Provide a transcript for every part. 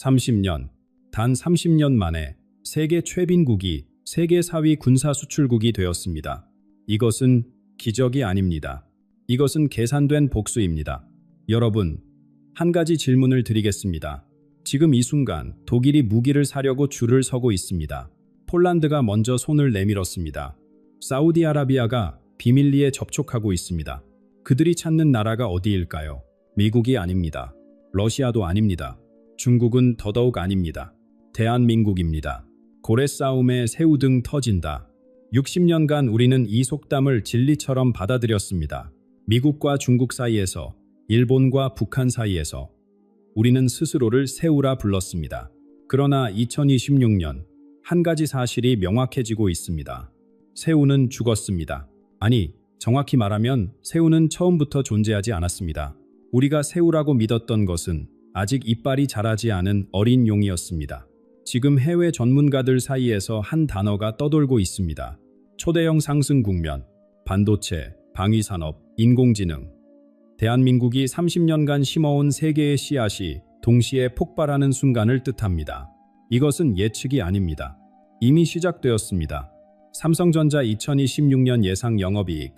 30년, 단 30년 만에 세계 최빈국이 세계 4위 군사 수출국이 되었습니다. 이것은 기적이 아닙니다. 이것은 계산된 복수입니다. 여러분, 한 가지 질문을 드리겠습니다. 지금 이 순간 독일이 무기를 사려고 줄을 서고 있습니다. 폴란드가 먼저 손을 내밀었습니다. 사우디아라비아가 비밀리에 접촉하고 있습니다. 그들이 찾는 나라가 어디일까요? 미국이 아닙니다. 러시아도 아닙니다. 중국은 더더욱 아닙니다. 대한민국입니다. 고래 싸움에 새우등 터진다. 60년간 우리는 이 속담을 진리처럼 받아들였습니다. 미국과 중국 사이에서, 일본과 북한 사이에서 우리는 스스로를 새우라 불렀습니다. 그러나 2026년 한 가지 사실이 명확해지고 있습니다. 새우는 죽었습니다. 아니, 정확히 말하면 새우는 처음부터 존재하지 않았습니다. 우리가 새우라고 믿었던 것은 아직 이빨이 자라지 않은 어린 용이었습니다. 지금 해외 전문가들 사이에서 한 단어가 떠돌고 있습니다. 초대형 상승 국면, 반도체, 방위산업, 인공지능. 대한민국이 30년간 심어온 세계의 씨앗이 동시에 폭발하는 순간을 뜻합니다. 이것은 예측이 아닙니다. 이미 시작되었습니다. 삼성전자 2026년 예상 영업이익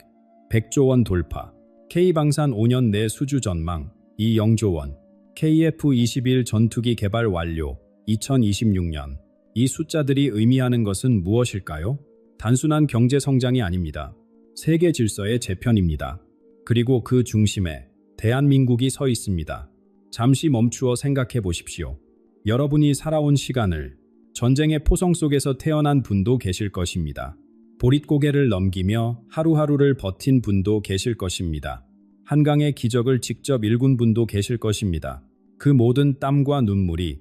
100조 원 돌파, K방산 5년 내 수주 전망 2.0조 원, KF-21 전투기 개발 완료 2026년. 이 숫자들이 의미하는 것은 무엇일까요? 단순한 경제 성장이 아닙니다. 세계 질서의 재편입니다. 그리고 그 중심에 대한민국이 서 있습니다. 잠시 멈추어 생각해 보십시오. 여러분이 살아온 시간을 전쟁의 포성 속에서 태어난 분도 계실 것입니다. 보릿고개를 넘기며 하루하루를 버틴 분도 계실 것입니다. 한강의 기적을 직접 읽은 분도 계실 것입니다. 그 모든 땀과 눈물이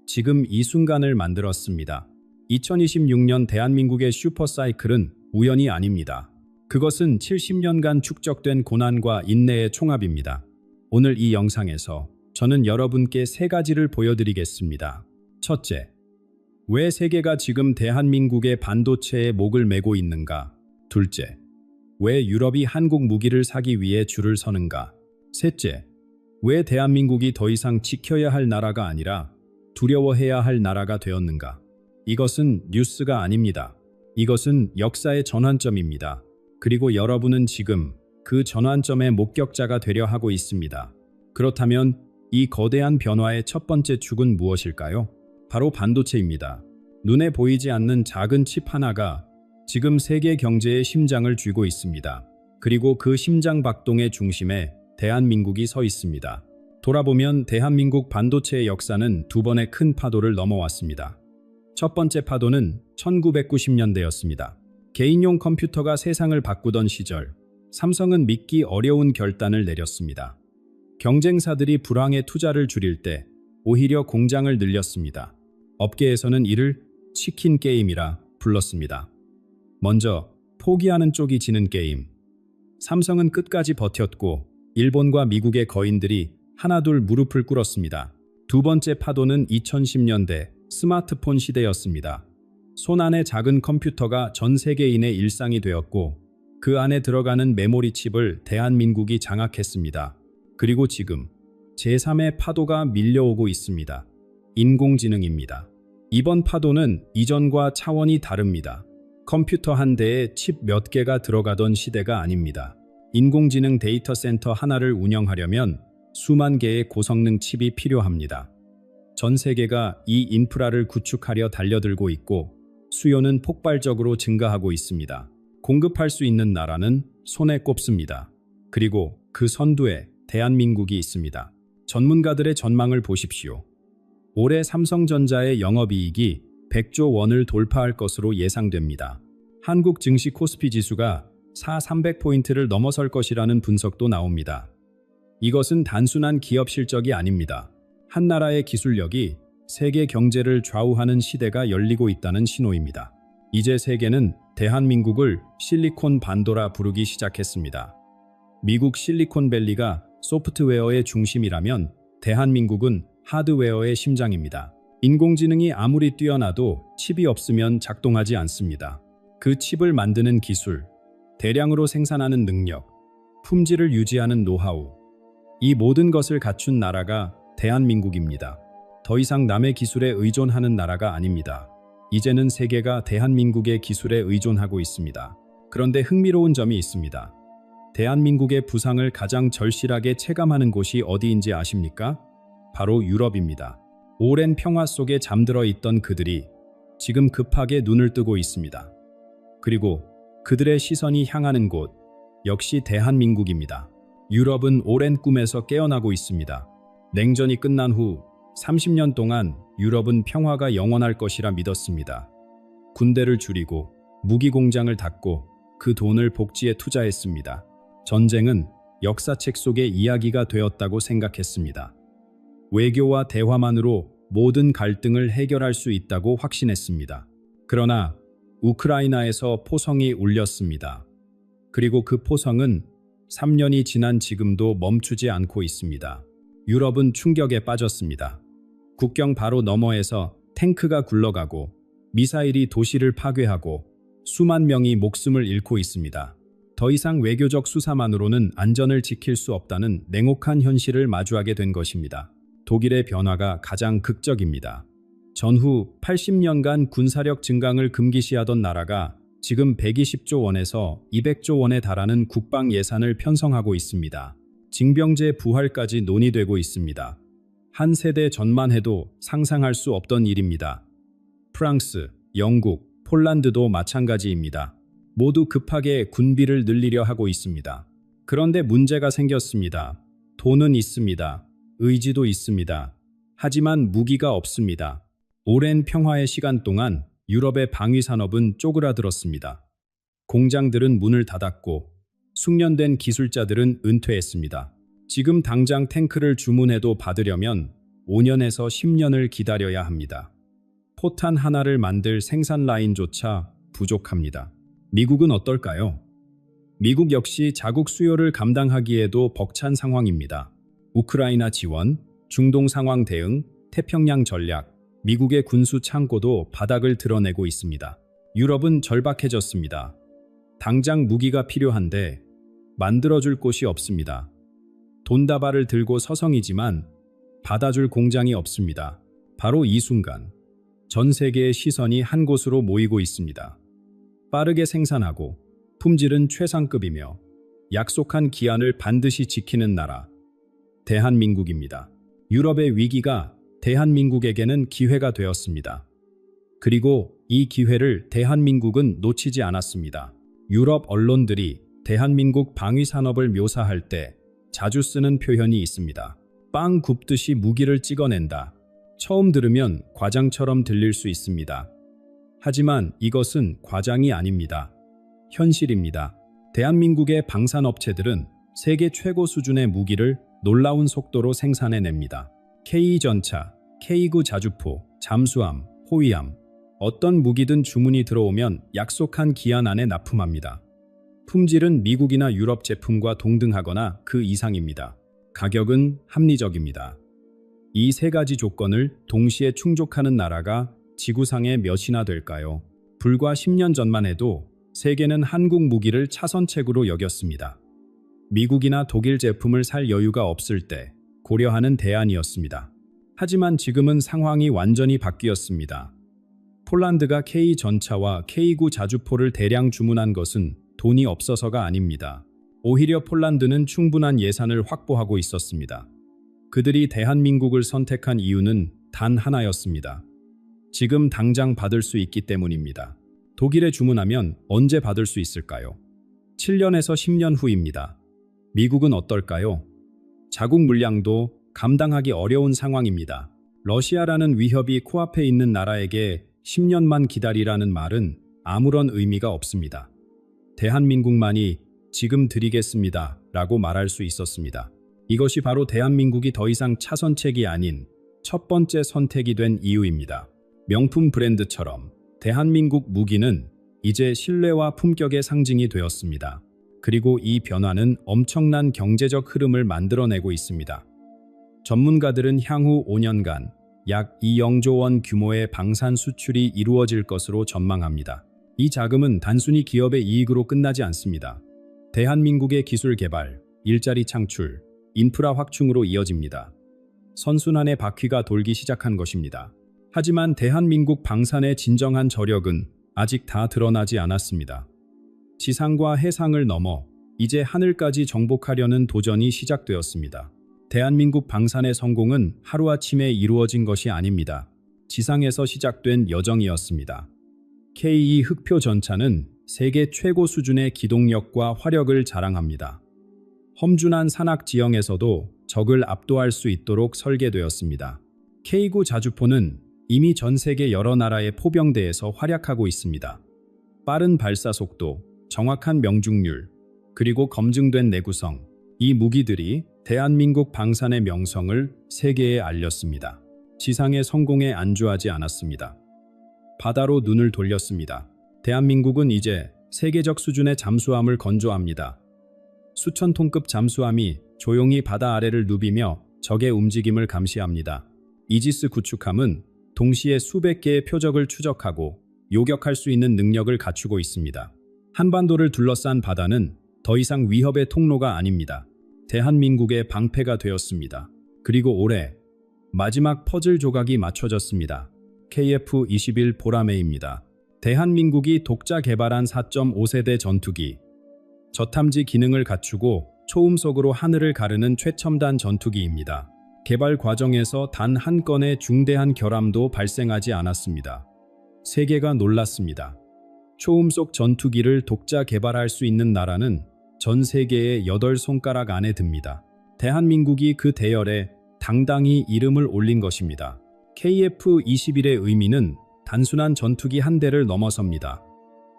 지금 이 순간을 만들었습니다. 2026년 대한민국의 슈퍼사이클은 우연이 아닙니다. 그것은 70년간 축적된 고난과 인내의 총합입니다. 오늘 이 영상에서 저는 여러분께 세 가지를 보여드리겠습니다. 첫째, 왜 세계가 지금 대한민국의 반도체에 목을 메고 있는가? 둘째, 왜 유럽이 한국 무기를 사기 위해 줄을 서는가? 셋째, 왜 대한민국이 더 이상 지켜야 할 나라가 아니라 두려워해야 할 나라가 되었는가? 이것은 뉴스가 아닙니다. 이것은 역사의 전환점입니다. 그리고 여러분은 지금 그 전환점의 목격자가 되려 하고 있습니다. 그렇다면 이 거대한 변화의 첫 번째 축은 무엇일까요? 바로 반도체입니다. 눈에 보이지 않는 작은 칩 하나가 지금 세계 경제의 심장을 쥐고 있습니다. 그리고 그 심장 박동의 중심에 대한민국이 서 있습니다. 돌아보면 대한민국 반도체의 역사는 두 번의 큰 파도를 넘어왔습니다. 첫 번째 파도는 1990년대였습니다. 개인용 컴퓨터가 세상을 바꾸던 시절, 삼성은 믿기 어려운 결단을 내렸습니다. 경쟁사들이 불황에 투자를 줄일 때 오히려 공장을 늘렸습니다. 업계에서는 이를 치킨 게임이라 불렀습니다. 먼저 포기하는 쪽이 지는 게임. 삼성은 끝까지 버텼고 일본과 미국의 거인들이 하나둘 무릎을 꿇었습니다. 두 번째 파도는 2010년대 스마트폰 시대였습니다. 손안의 작은 컴퓨터가 전 세계인의 일상이 되었고 그 안에 들어가는 메모리 칩을 대한민국이 장악했습니다. 그리고 지금 제3의 파도가 밀려오고 있습니다. 인공지능입니다. 이번 파도는 이전과 차원이 다릅니다. 컴퓨터 한 대에 칩 몇 개가 들어가던 시대가 아닙니다. 인공지능 데이터 센터 하나를 운영하려면 수만 개의 고성능 칩이 필요합니다. 전 세계가 이 인프라를 구축하려 달려들고 있고 수요는 폭발적으로 증가하고 있습니다. 공급할 수 있는 나라는 손에 꼽습니다. 그리고 그 선두에 대한민국이 있습니다. 전문가들의 전망을 보십시오. 올해 삼성전자의 영업이익이 100조 원을 돌파할 것으로 예상됩니다. 한국 증시 코스피 지수가 300포인트를 넘어설 것이라는 분석도 나옵니다. 이것은 단순한 기업 실적이 아닙니다. 한 나라의 기술력이 세계 경제를 좌우하는 시대가 열리고 있다는 신호입니다. 이제 세계는 대한민국을 실리콘 반도라 부르기 시작했습니다. 미국 실리콘밸리가 소프트웨어의 중심이라면 대한민국은 하드웨어의 심장입니다. 인공지능이 아무리 뛰어나도 칩이 없으면 작동하지 않습니다. 그 칩을 만드는 기술, 대량으로 생산하는 능력, 품질을 유지하는 노하우, 이 모든 것을 갖춘 나라가 대한민국입니다. 더 이상 남의 기술에 의존하는 나라가 아닙니다. 이제는 세계가 대한민국의 기술에 의존하고 있습니다. 그런데 흥미로운 점이 있습니다. 대한민국의 부상을 가장 절실하게 체감하는 곳이 어디인지 아십니까? 바로 유럽입니다. 오랜 평화 속에 잠들어 있던 그들이 지금 급하게 눈을 뜨고 있습니다. 그리고 그들의 시선이 향하는 곳, 역시 대한민국입니다. 유럽은 오랜 꿈에서 깨어나고 있습니다. 냉전이 끝난 후 30년 동안 유럽은 평화가 영원할 것이라 믿었습니다. 군대를 줄이고 무기 공장을 닫고 그 돈을 복지에 투자했습니다. 전쟁은 역사책 속의 이야기가 되었다고 생각했습니다. 외교와 대화만으로 모든 갈등을 해결할 수 있다고 확신했습니다. 그러나 우크라이나에서 포성이 울렸습니다. 그리고 그 포성은 3년이 지난 지금도 멈추지 않고 있습니다. 유럽은 충격에 빠졌습니다. 국경 바로 너머에서 탱크가 굴러가고 미사일이 도시를 파괴하고 수만 명이 목숨을 잃고 있습니다. 더 이상 외교적 수사만으로는 안전을 지킬 수 없다는 냉혹한 현실을 마주하게 된 것입니다. 독일의 변화가 가장 극적입니다. 전후 80년간 군사력 증강을 금기시하던 나라가 지금 120조 원에서 200조 원에 달하는 국방 예산을 편성하고 있습니다. 징병제 부활까지 논의되고 있습니다. 한 세대 전만 해도 상상할 수 없던 일입니다. 프랑스, 영국, 폴란드도 마찬가지입니다. 모두 급하게 군비를 늘리려 하고 있습니다. 그런데 문제가 생겼습니다. 돈은 있습니다. 의지도 있습니다. 하지만 무기가 없습니다. 오랜 평화의 시간 동안 유럽의 방위 산업은 쪼그라들었습니다. 공장들은 문을 닫았고 숙련된 기술자들은 은퇴했습니다. 지금 당장 탱크를 주문해도 받으려면 5년에서 10년을 기다려야 합니다. 포탄 하나를 만들 생산 라인조차 부족합니다. 미국은 어떨까요? 미국 역시 자국 수요를 감당하기에도 벅찬 상황입니다. 우크라이나 지원, 중동 상황 대응, 태평양 전략, 미국의 군수 창고도 바닥을 드러내고 있습니다. 유럽은 절박해졌습니다. 당장 무기가 필요한데 만들어줄 곳이 없습니다. 돈다발을 들고 서성이지만 받아줄 공장이 없습니다. 바로 이 순간 전 세계의 시선이 한 곳으로 모이고 있습니다. 빠르게 생산하고 품질은 최상급이며 약속한 기한을 반드시 지키는 나라, 대한민국입니다. 유럽의 위기가 대한민국에게는 기회가 되었습니다. 그리고 이 기회를 대한민국은 놓치지 않았습니다. 유럽 언론들이 대한민국 방위 산업을 묘사할 때 자주 쓰는 표현이 있습니다. 빵 굽듯이 무기를 찍어낸다. 처음 들으면 과장처럼 들릴 수 있습니다. 하지만 이것은 과장이 아닙니다. 현실입니다. 대한민국의 방산업체들은 세계 최고 수준의 무기를 놀라운 속도로 생산해냅니다. K2전차, K9 자주포, 잠수함, 호위함, 어떤 무기든 주문이 들어오면 약속한 기한 안에 납품합니다. 품질은 미국이나 유럽 제품과 동등하거나 그 이상입니다. 가격은 합리적입니다. 이 세 가지 조건을 동시에 충족하는 나라가 지구상에 몇이나 될까요? 불과 10년 전만 해도 세계는 한국 무기를 차선책으로 여겼습니다. 미국이나 독일 제품을 살 여유가 없을 때 고려하는 대안이었습니다. 하지만 지금은 상황이 완전히 바뀌었습니다. 폴란드가 K 전차와 K9 자주포를 대량 주문한 것은 돈이 없어서가 아닙니다. 오히려 폴란드는 충분한 예산을 확보하고 있었습니다. 그들이 대한민국을 선택한 이유는 단 하나였습니다. 지금 당장 받을 수 있기 때문입니다. 독일에 주문하면 언제 받을 수 있을까요? 7년에서 10년 후입니다. 미국은 어떨까요? 자국 물량도 감당하기 어려운 상황입니다. 러시아라는 위협이 코앞에 있는 나라에게 10년만 기다리라는 말은 아무런 의미가 없습니다. 대한민국만이 지금 드리겠습니다 라고 말할 수 있었습니다. 이것이 바로 대한민국이 더 이상 차선책이 아닌 첫 번째 선택이 된 이유입니다. 명품 브랜드처럼 대한민국 무기는 이제 신뢰와 품격의 상징이 되었습니다. 그리고 이 변화는 엄청난 경제적 흐름을 만들어내고 있습니다. 전문가들은 향후 5년간 약 2조 원 규모의 방산 수출이 이루어질 것으로 전망합니다. 이 자금은 단순히 기업의 이익으로 끝나지 않습니다. 대한민국의 기술 개발, 일자리 창출, 인프라 확충으로 이어집니다. 선순환의 바퀴가 돌기 시작한 것입니다. 하지만 대한민국 방산의 진정한 저력은 아직 다 드러나지 않았습니다. 지상과 해상을 넘어 이제 하늘까지 정복하려는 도전이 시작되었습니다. 대한민국 방산의 성공은 하루아침에 이루어진 것이 아닙니다. 지상에서 시작된 여정이었습니다. K2 흑표 전차는 세계 최고 수준의 기동력과 화력을 자랑합니다. 험준한 산악 지형에서도 적을 압도할 수 있도록 설계되었습니다. K9 자주포는 이미 전 세계 여러 나라의 포병대에서 활약하고 있습니다. 빠른 발사 속도, 정확한 명중률, 그리고 검증된 내구성, 이 무기들이 대한민국 방산의 명성을 세계에 알렸습니다. 지상의 성공에 안주하지 않았습니다. 바다로 눈을 돌렸습니다. 대한민국은 이제 세계적 수준의 잠수함을 건조합니다. 수천 톤급 잠수함이 조용히 바다 아래를 누비며 적의 움직임을 감시합니다. 이지스 구축함은 동시에 수백 개의 표적을 추적하고 요격할 수 있는 능력을 갖추고 있습니다. 한반도를 둘러싼 바다는 더 이상 위협의 통로가 아닙니다. 대한민국의 방패가 되었습니다. 그리고 올해 마지막 퍼즐 조각이 맞춰졌습니다. KF-21 보라매입니다. 대한민국이 독자 개발한 4.5세대 전투기. 저탐지 기능을 갖추고 초음속으로 하늘을 가르는 최첨단 전투기입니다. 개발 과정에서 단 한 건의 중대한 결함도 발생하지 않았습니다. 세계가 놀랐습니다. 초음속 전투기를 독자 개발할 수 있는 나라는 전 세계의 8손가락 안에 듭니다. 대한민국이 그 대열에 당당히 이름을 올린 것입니다. KF-21의 의미는 단순한 전투기 한 대를 넘어섭니다.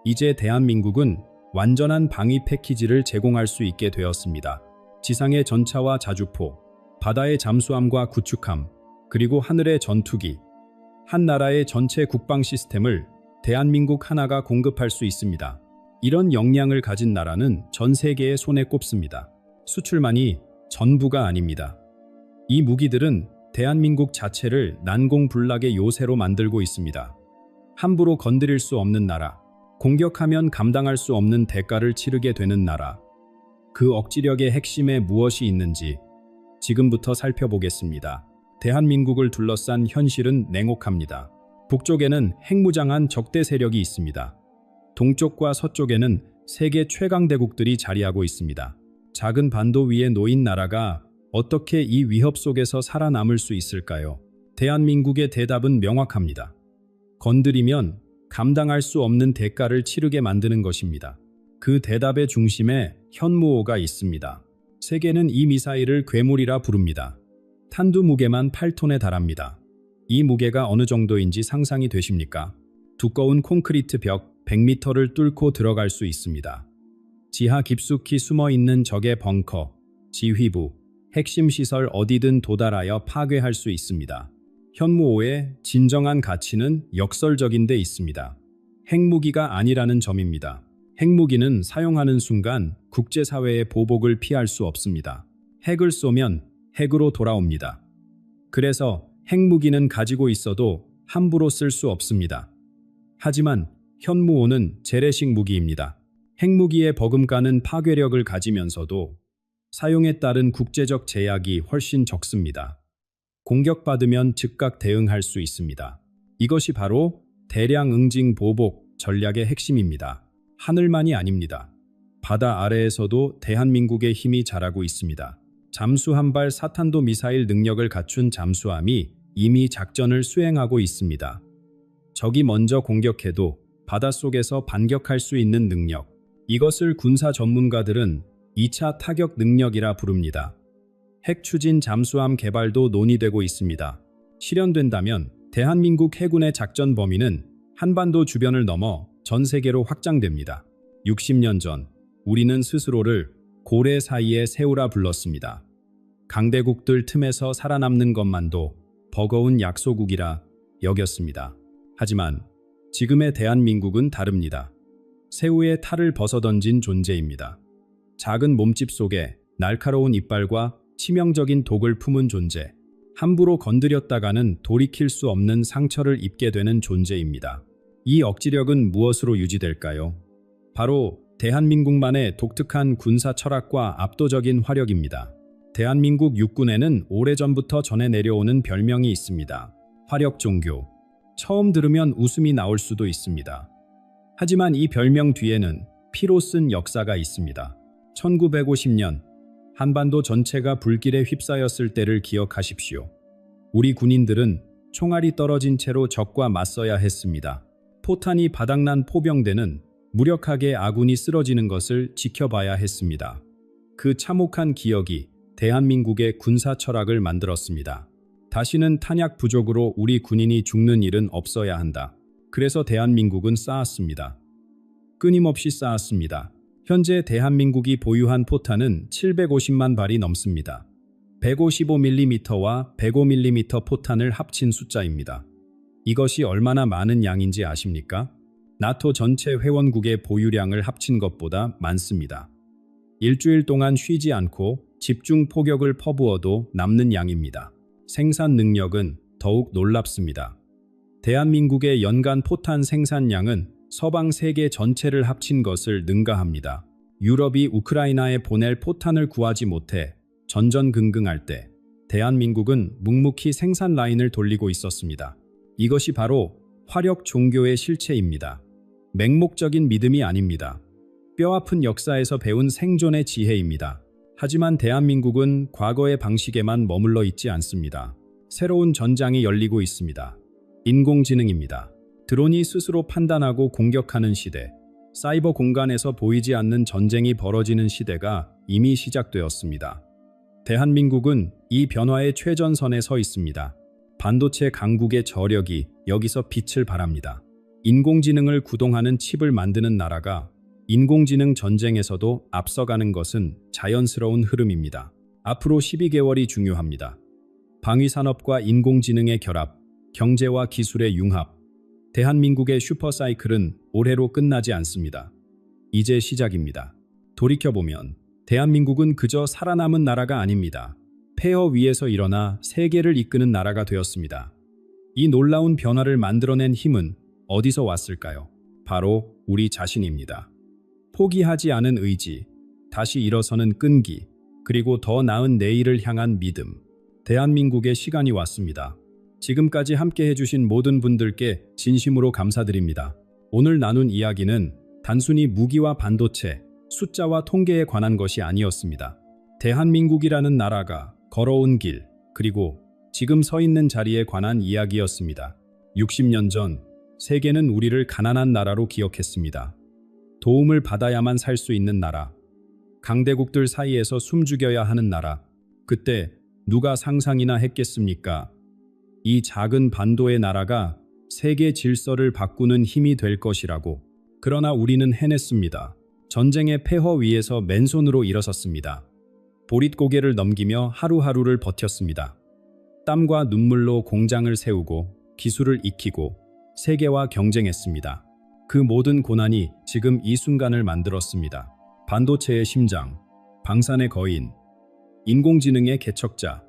이제 대한민국은 완전한 방위 패키지를 제공할 수 있게 되었습니다. 지상의 전차와 자주포, 바다의 잠수함과 구축함, 그리고 하늘의 전투기. 한 나라의 전체 국방 시스템을 대한민국 하나가 공급할 수 있습니다. 이런 역량을 가진 나라는 전 세계에 손에 꼽습니다. 수출만이 전부가 아닙니다. 이 무기들은 대한민국 자체를 난공불락의 요새로 만들고 있습니다. 함부로 건드릴 수 없는 나라, 공격하면 감당할 수 없는 대가를 치르게 되는 나라. 그 억지력의 핵심에 무엇이 있는지 지금부터 살펴보겠습니다. 대한민국을 둘러싼 현실은 냉혹합니다. 북쪽에는 핵무장한 적대 세력이 있습니다. 동쪽과 서쪽에는 세계 최강대국들이 자리하고 있습니다. 작은 반도 위에 놓인 나라가 어떻게 이 위협 속에서 살아남을 수 있을까요? 대한민국의 대답은 명확합니다. 건드리면 감당할 수 없는 대가를 치르게 만드는 것입니다. 그 대답의 중심에 현무호가 있습니다. 세계는 이 미사일을 괴물이라 부릅니다. 탄두 무게만 8톤에 달합니다. 이 무게가 어느 정도인지 상상이 되십니까? 두꺼운 콘크리트 벽 100m를 뚫고 들어갈 수 있습니다. 지하 깊숙이 숨어있는 적의 벙커, 지휘부, 핵심 시설 어디든 도달하여 파괴할 수 있습니다. 현무호의 진정한 가치는 역설적인 데 있습니다. 핵무기가 아니라는 점입니다. 핵무기는 사용하는 순간 국제사회의 보복을 피할 수 없습니다. 핵을 쏘면 핵으로 돌아옵니다. 그래서 핵무기는 가지고 있어도 함부로 쓸 수 없습니다. 하지만 현무호는 재래식 무기입니다. 핵무기의 버금가는 파괴력을 가지면서도 사용에 따른 국제적 제약이 훨씬 적습니다. 공격받으면 즉각 대응할 수 있습니다. 이것이 바로 대량 응징 보복 전략의 핵심입니다. 하늘만이 아닙니다. 바다 아래에서도 대한민국의 힘이 자라고 있습니다. 잠수함발 사탄도 미사일 능력을 갖춘 잠수함이 이미 작전을 수행하고 있습니다. 적이 먼저 공격해도 바닷속에서 반격할 수 있는 능력. 이것을 군사 전문가들은 2차 타격 능력이라 부릅니다. 핵 추진 잠수함 개발도 논의되고 있습니다. 실현된다면 대한민국 해군의 작전 범위는 한반도 주변을 넘어 전 세계로 확장됩니다. 60년 전 우리는 스스로를 고래 사이의 새우라 불렀습니다. 강대국들 틈에서 살아남는 것만도 버거운 약소국이라 여겼습니다. 하지만 지금의 대한민국은 다릅니다. 새우의 탈을 벗어던진 존재입니다. 작은 몸집 속에 날카로운 이빨과 치명적인 독을 품은 존재. 함부로 건드렸다가는 돌이킬 수 없는 상처를 입게 되는 존재입니다. 이 억지력은 무엇으로 유지될까요? 바로 대한민국만의 독특한 군사 철학과 압도적인 화력입니다. 대한민국 육군에는 오래전부터 전해 내려오는 별명이 있습니다. 화력종교. 처음 들으면 웃음이 나올 수도 있습니다. 하지만 이 별명 뒤에는 피로 쓴 역사가 있습니다. 1950년 한반도 전체가 불길에 휩싸였을 때를 기억하십시오. 우리 군인들은 총알이 떨어진 채로 적과 맞서야 했습니다. 포탄이 바닥난 포병대는 무력하게 아군이 쓰러지는 것을 지켜봐야 했습니다. 그 참혹한 기억이 대한민국의 군사 철학을 만들었습니다. 다시는 탄약 부족으로 우리 군인이 죽는 일은 없어야 한다. 그래서 대한민국은 쌓았습니다. 끊임없이 쌓았습니다. 현재 대한민국이 보유한 포탄은 750만 발이 넘습니다. 155mm와 105mm 포탄을 합친 숫자입니다. 이것이 얼마나 많은 양인지 아십니까? 나토 전체 회원국의 보유량을 합친 것보다 많습니다. 일주일 동안 쉬지 않고 집중 포격을 퍼부어도 남는 양입니다. 생산 능력은 더욱 놀랍습니다. 대한민국의 연간 포탄 생산량은 서방 세계 전체를 합친 것을 능가합니다. 유럽이 우크라이나에 보낼 포탄을 구하지 못해 전전긍긍할 때 대한민국은 묵묵히 생산 라인을 돌리고 있었습니다. 이것이 바로 화력 종교의 실체입니다. 맹목적인 믿음이 아닙니다. 뼈아픈 역사에서 배운 생존의 지혜입니다. 하지만 대한민국은 과거의 방식에만 머물러 있지 않습니다. 새로운 전장이 열리고 있습니다. 인공지능입니다. 드론이 스스로 판단하고 공격하는 시대, 사이버 공간에서 보이지 않는 전쟁이 벌어지는 시대가 이미 시작되었습니다. 대한민국은 이 변화의 최전선에 서 있습니다. 반도체 강국의 저력이 여기서 빛을 발합니다. 인공지능을 구동하는 칩을 만드는 나라가 인공지능 전쟁에서도 앞서가는 것은 자연스러운 흐름입니다. 앞으로 12개월이 중요합니다. 방위산업과 인공지능의 결합, 경제와 기술의 융합. 대한민국의 슈퍼사이클은 올해로 끝나지 않습니다. 이제 시작입니다. 돌이켜보면 대한민국은 그저 살아남은 나라가 아닙니다. 폐허 위에서 일어나 세계를 이끄는 나라가 되었습니다. 이 놀라운 변화를 만들어낸 힘은 어디서 왔을까요? 바로 우리 자신입니다. 포기하지 않은 의지, 다시 일어서는 끈기, 그리고 더 나은 내일을 향한 믿음. 대한민국의 시간이 왔습니다. 지금까지 함께 해주신 모든 분들께 진심으로 감사드립니다. 오늘 나눈 이야기는 단순히 무기와 반도체, 숫자와 통계에 관한 것이 아니었습니다. 대한민국이라는 나라가 걸어온 길, 그리고 지금 서 있는 자리에 관한 이야기였습니다. 60년 전 세계는 우리를 가난한 나라로 기억했습니다. 도움을 받아야만 살 수 있는 나라, 강대국들 사이에서 숨죽여야 하는 나라. 그때 누가 상상이나 했겠습니까? 이 작은 반도의 나라가 세계 질서를 바꾸는 힘이 될 것이라고. 그러나 우리는 해냈습니다. 전쟁의 폐허 위에서 맨손으로 일어섰습니다. 보릿고개를 넘기며 하루하루를 버텼습니다. 땀과 눈물로 공장을 세우고 기술을 익히고 세계와 경쟁했습니다. 그 모든 고난이 지금 이 순간을 만들었습니다. 반도체의 심장, 방산의 거인, 인공지능의 개척자.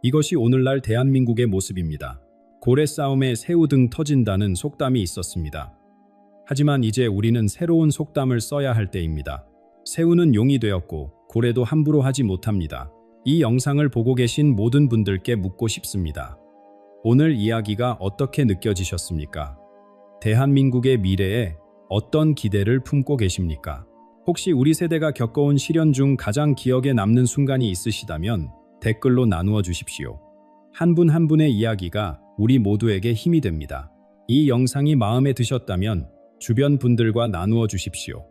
이것이 오늘날 대한민국의 모습입니다. 고래 싸움에 새우 등 터진다는 속담이 있었습니다. 하지만 이제 우리는 새로운 속담을 써야 할 때입니다. 새우는 용이 되었고 고래도 함부로 하지 못합니다. 이 영상을 보고 계신 모든 분들께 묻고 싶습니다. 오늘 이야기가 어떻게 느껴지셨습니까? 대한민국의 미래에 어떤 기대를 품고 계십니까? 혹시 우리 세대가 겪어온 시련 중 가장 기억에 남는 순간이 있으시다면 댓글로 나누어 주십시오. 한 분 한 분의 이야기가 우리 모두에게 힘이 됩니다. 이 영상이 마음에 드셨다면 주변 분들과 나누어 주십시오.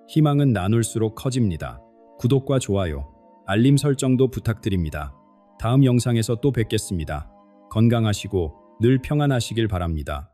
희망은 나눌수록 커집니다. 구독과 좋아요, 알림 설정도 부탁드립니다. 다음 영상에서 또 뵙겠습니다. 건강하시고 늘 평안하시길 바랍니다.